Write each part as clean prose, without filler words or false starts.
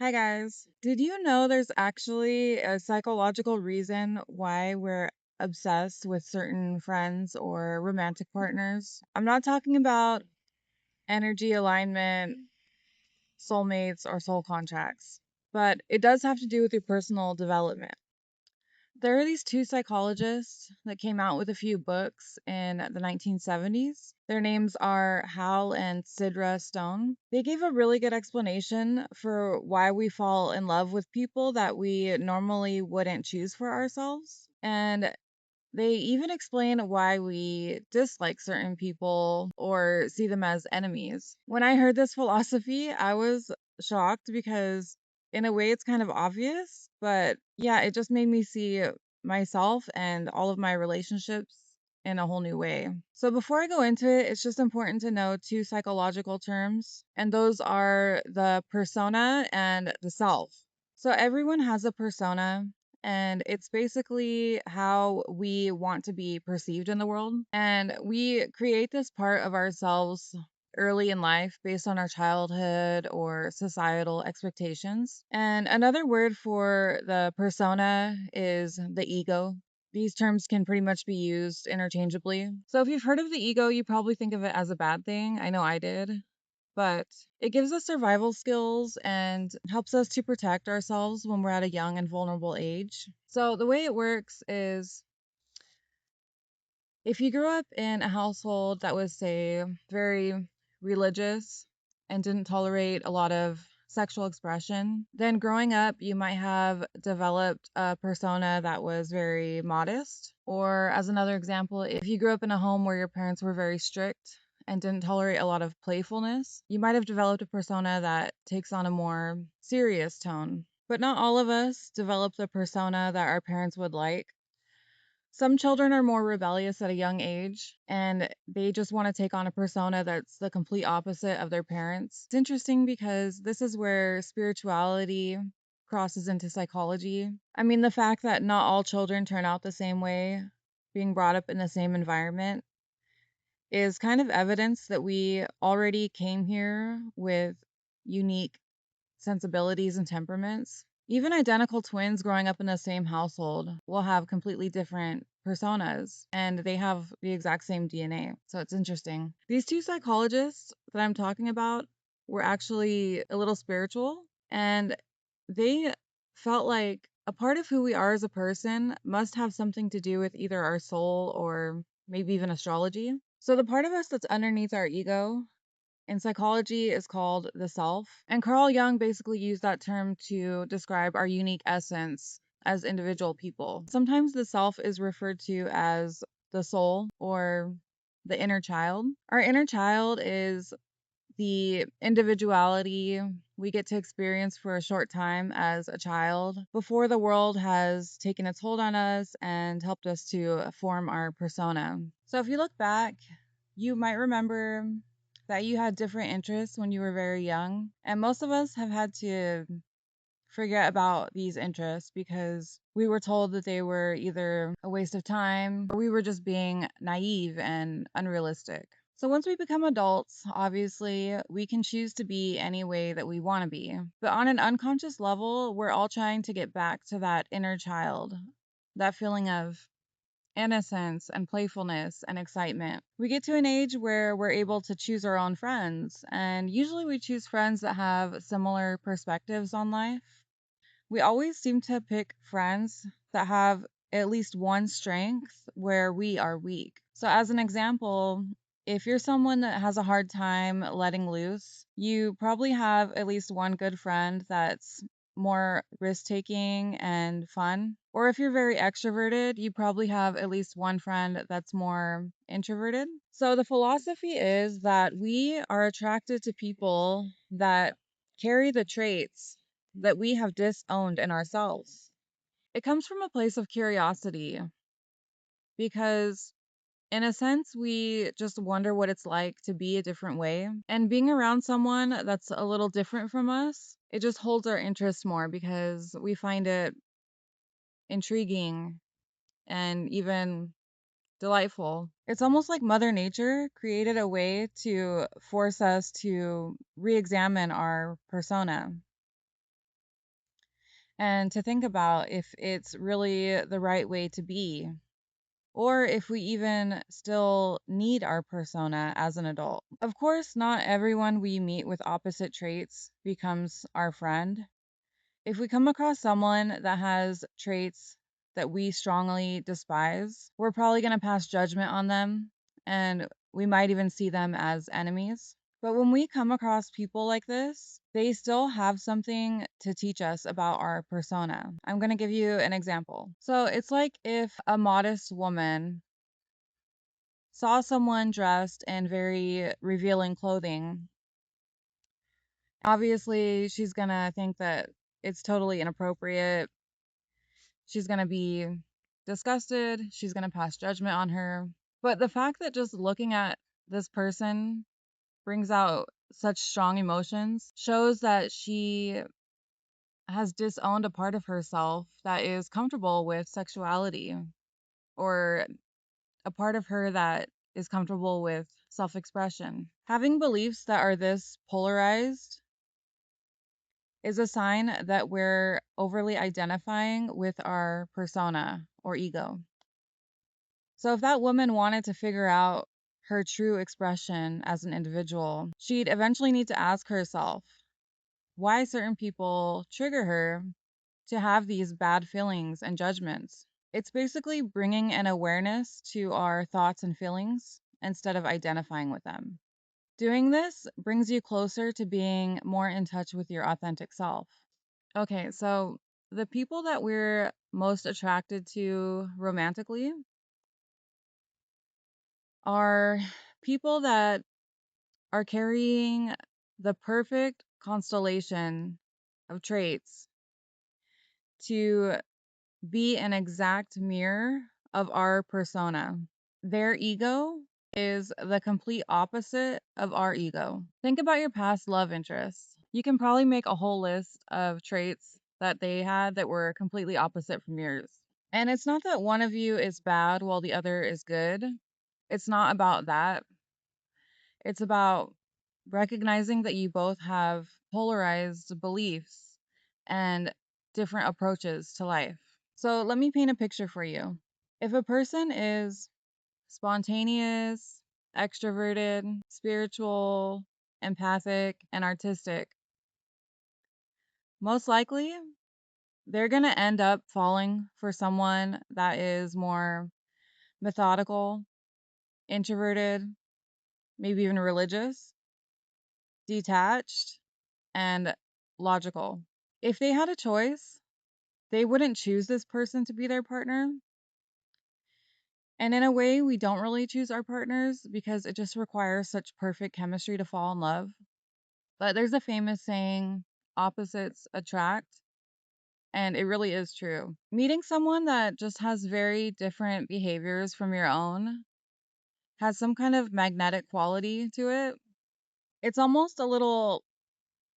Hi guys. Did you know there's actually a psychological reason why we're obsessed with certain friends or romantic partners? I'm not talking about energy alignment, soulmates, or soul contracts, but it does have to do with your personal development. There are these two psychologists that came out with a few books in the 1970s. Their names are Hal and Sidra Stone. They gave a really good explanation for why we fall in love with people that we normally wouldn't choose for ourselves. And they even explain why we dislike certain people or see them as enemies. When I heard this philosophy, I was shocked because, in a way, it's kind of obvious. But yeah, it just made me see myself and all of my relationships in a whole new way. So, before I go into it, it's just important to know two psychological terms, and those are the persona and the self. So, everyone has a persona, and it's basically how we want to be perceived in the world. And we create this part of ourselves early in life based on our childhood or societal expectations. And another word for the persona is the ego. These terms can pretty much be used interchangeably. So if you've heard of the ego, you probably think of it as a bad thing. I know I did, but it gives us survival skills and helps us to protect ourselves when we're at a young and vulnerable age. So, the way it works is if you grew up in a household that was, say, very religious and didn't tolerate a lot of sexual expression, then growing up, you might have developed a persona that was very modest. Or, as another example, if you grew up in a home where your parents were very strict and didn't tolerate a lot of playfulness, you might have developed a persona that takes on a more serious tone. But not all of us develop the persona that our parents would like. Some children are more rebellious at a young age and they just want to take on a persona that's the complete opposite of their parents. It's interesting because this is where spirituality crosses into psychology. I mean, the fact that not all children turn out the same way, being brought up in the same environment, is kind of evidence that we already came here with unique sensibilities and temperaments. Even identical twins growing up in the same household will have completely different personas and they have the exact same DNA. So it's interesting. These two psychologists that I'm talking about were actually a little spiritual, and they felt like a part of who we are as a person must have something to do with either our soul or maybe even astrology. So the part of us that's underneath our ego in psychology is called the self. And Carl Jung basically used that term to describe our unique essence as individual people. Sometimes the self is referred to as the soul or the inner child. Our inner child is the individuality we get to experience for a short time as a child before the world has taken its hold on us and helped us to form our persona. So if you look back, you might remember that you had different interests when you were very young, and most of us have had to forget about these interests because we were told that they were either a waste of time or we were just being naive and unrealistic. So once we become adults, obviously, we can choose to be any way that we want to be. But on an unconscious level, we're all trying to get back to that inner child, that feeling of innocence and playfulness and excitement. We get to an age where we're able to choose our own friends, and usually we choose friends that have similar perspectives on life. We always seem to pick friends that have at least one strength where we are weak. So, as an example, if you're someone that has a hard time letting loose, you probably have at least one good friend that's more risk taking and fun. Or if you're very extroverted, you probably have at least one friend that's more introverted. So, the philosophy is that we are attracted to people that carry the traits that we have disowned in ourselves. It comes from a place of curiosity because, in a sense, we just wonder what it's like to be a different way. And being around someone that's a little different from us, it just holds our interest more because we find it intriguing and even delightful. It's almost like Mother Nature created a way to force us to re examine our persona. and to think about if it's really the right way to be, or if we even still need our persona as an adult. Of course, not everyone we meet with opposite traits becomes our friend. If we come across someone that has traits that we strongly despise, we're probably going to pass judgment on them, and we might even see them as enemies. But when we come across people like this, they still have something to teach us about our persona. I'm going to give you an example. So it's like if a modest woman saw someone dressed in very revealing clothing. Obviously, she's going to think that it's totally inappropriate. She's going to be disgusted. She's going to pass judgment on her. But the fact that just looking at this person brings out such strong emotions shows that she has disowned a part of herself that is comfortable with sexuality, or a part of her that is comfortable with self expression. Having beliefs that are this polarized is a sign that we're overly identifying with our persona or ego. So, if that woman wanted to figure out her true expression as an individual, she'd eventually need to ask herself why certain people trigger her to have these bad feelings and judgments. It's basically bringing an awareness to our thoughts and feelings instead of identifying with them. Doing this brings you closer to being more in touch with your authentic self. Okay, so the people that we're most attracted to romantically are people that are carrying the perfect constellation of traits to be an exact mirror of our persona. Their ego is the complete opposite of our ego. Think about your past love interests. You can probably make a whole list of traits that they had that were completely opposite from yours. And it's not that one of you is bad while the other is good. It's not about that. It's about recognizing that you both have polarized beliefs and different approaches to life. So let me paint a picture for you. If a person is spontaneous, extroverted, spiritual, empathic, and artistic, most likely they're going to end up falling for someone that is more methodical, introverted, maybe even religious, detached, and logical. If they had a choice, they wouldn't choose this person to be their partner. And in a way, we don't really choose our partners because it just requires such perfect chemistry to fall in love. But there's a famous saying, opposites attract, and it really is true. Meeting someone that just has very different behaviors from your own has some kind of magnetic quality to it. It's almost a little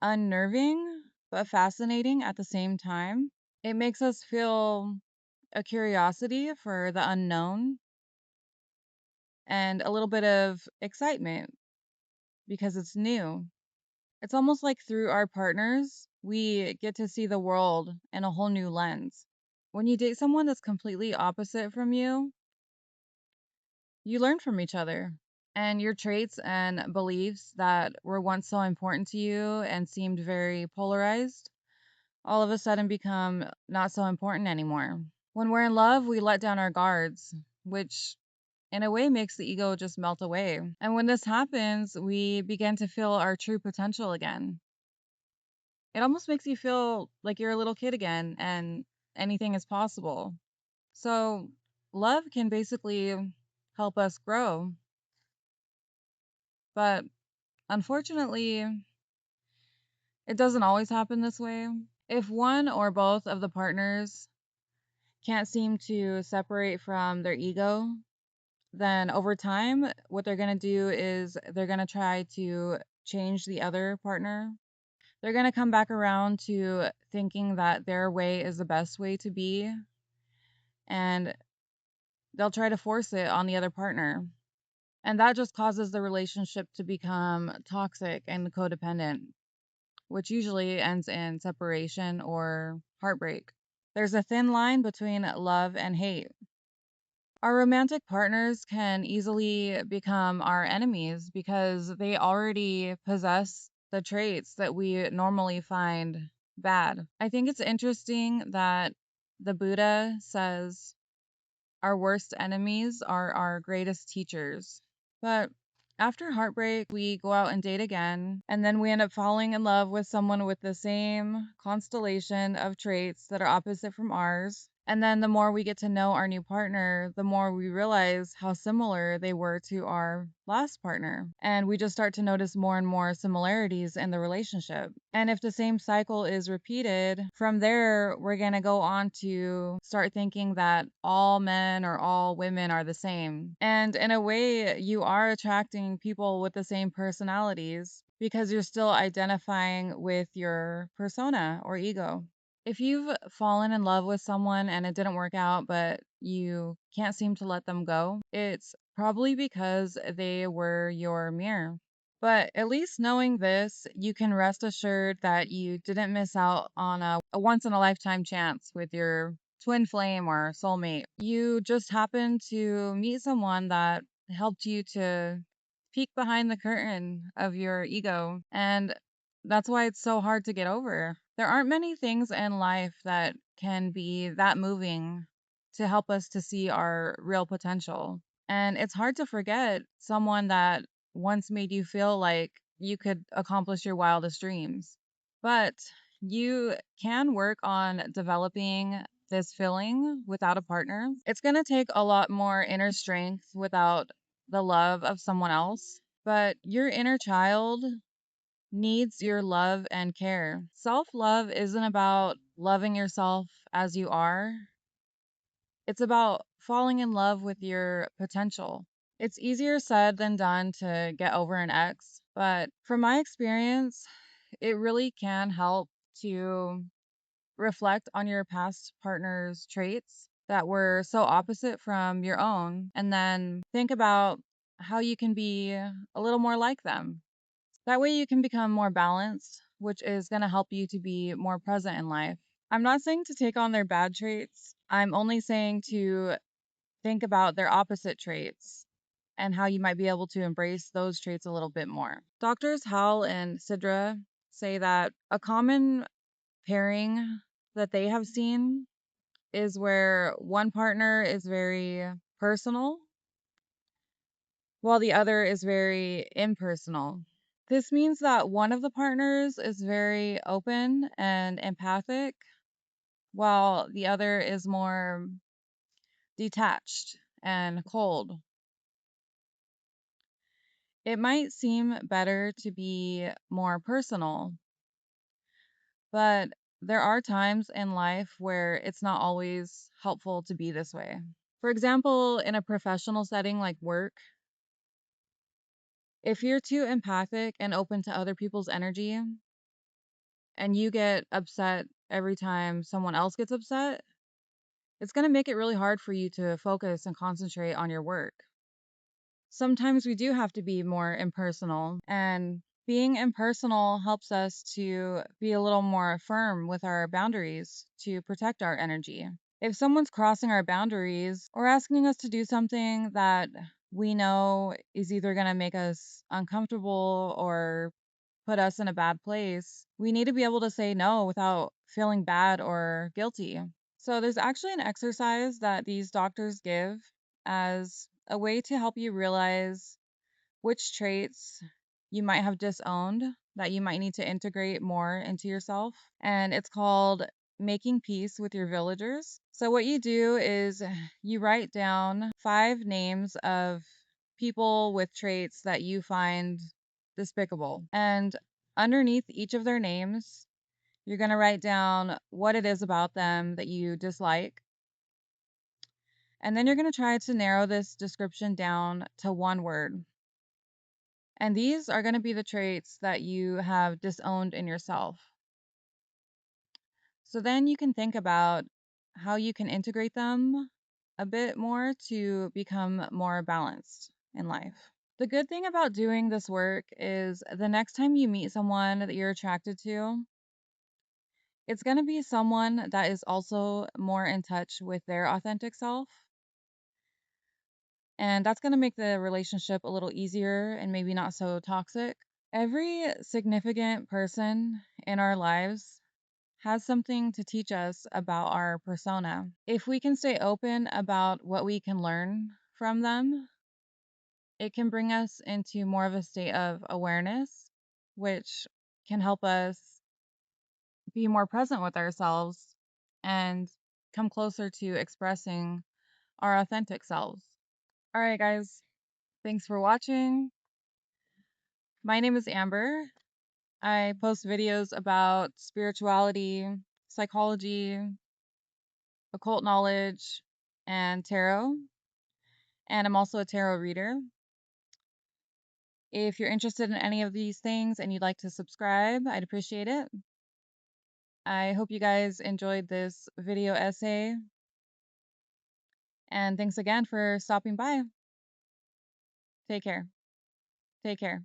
unnerving, but fascinating at the same time. It makes us feel a curiosity for the unknown and a little bit of excitement because it's new. It's almost like through our partners, we get to see the world in a whole new lens. When you date someone that's completely opposite from you learn from each other. And your traits and beliefs that were once so important to you and seemed very polarized all of a sudden become not so important anymore. When we're in love, we let down our guards, which in a way makes the ego just melt away. And when this happens, we begin to feel our true potential again. It almost makes you feel like you're a little kid again and anything is possible. So, love can basically help us grow. But unfortunately, it doesn't always happen this way. If one or both of the partners can't seem to separate from their ego, then over time, what they're going to do is they're going to try to change the other partner. They're going to come back around to thinking that their way is the best way to be, and they'll try to force it on the other partner. And that just causes the relationship to become toxic and codependent. which usually ends in separation or heartbreak. There's a thin line between love and hate. Our romantic partners can easily become our enemies because they already possess the traits that we normally find bad. I think it's interesting that the Buddha says our worst enemies are our greatest teachers. But after heartbreak, we go out and date again, and then we end up falling in love with someone with the same constellation of traits that are opposite from ours. And then the more we get to know our new partner, the more we realize how similar they were to our last partner. And we just start to notice more and more similarities in the relationship. And if the same cycle is repeated, from there, we're going to go on to start thinking that all men or all women are the same. And in a way, you are attracting people with the same personalities because you're still identifying with your persona or ego. If you've fallen in love with someone and it didn't work out, but you can't seem to let them go, it's probably because they were your mirror. But at least knowing this, you can rest assured that you didn't miss out on a once in a lifetime chance with your twin flame or soulmate. You just happened to meet someone that helped you to peek behind the curtain of your ego. And that's why it's so hard to get over. There aren't many things in life that can be that moving to help us to see our real potential. And it's hard to forget someone that once made you feel like you could accomplish your wildest dreams. But you can work on developing this feeling without a partner. It's going to take a lot more inner strength without the love of someone else. But your inner child needs your love and care. Self love isn't about loving yourself as you are, it's about falling in love with your potential. It's easier said than done to get over an ex, but from my experience, it really can help to reflect on your past partner's traits that were so opposite from your own, and then think about how you can be a little more like them. That way, you can become more balanced, which is going to help you to be more present in life. I'm not saying to take on their bad traits, I'm only saying to think about their opposite traits and how you might be able to embrace those traits a little bit more. Doctors Hal and Sidra say that a common pairing that they have seen is where one partner is very personal while the other is very impersonal. This means that one of the partners is very open and empathic, while the other is more detached and cold. It might seem better to be more personal, but there are times in life where it's not always helpful to be this way. For example, in a professional setting like work, if you're too empathic and open to other people's energy and you get upset every time someone else gets upset, it's going to make it really hard for you to focus and concentrate on your work. Sometimes we do have to be more impersonal, and being impersonal helps us to be a little more firm with our boundaries to protect our energy. If someone's crossing our boundaries or asking us to do something that we know is either going to make us uncomfortable or put us in a bad place, we need to be able to say no without feeling bad or guilty. So, there's actually an exercise that these doctors give as a way to help you realize which traits you might have disowned that you might need to integrate more into yourself. And it's called making peace with your villagers. So, what you do is you write down 5 names of people with traits that you find despicable. And underneath each of their names, you're going to write down what it is about them that you dislike. And then you're going to try to narrow this description down to one word. And these are going to be the traits that you have disowned in yourself. So then you can think about how you can integrate them a bit more to become more balanced in life. The good thing about doing this work is the next time you meet someone that you're attracted to, it's going to be someone that is also more in touch with their authentic self. And that's going to make the relationship a little easier and maybe not so toxic. Every significant person in our lives has something to teach us about our persona. If we can stay open about what we can learn from them, it can bring us into more of a state of awareness, which can help us be more present with ourselves and come closer to expressing our authentic selves. All right, guys, thanks for watching. My name is Amber. I post videos about spirituality, psychology, occult knowledge, and tarot. And I'm also a tarot reader. If you're interested in any of these things and you'd like to subscribe, I'd appreciate it. I hope you guys enjoyed this video essay. And thanks again for stopping by. Take care. Take care.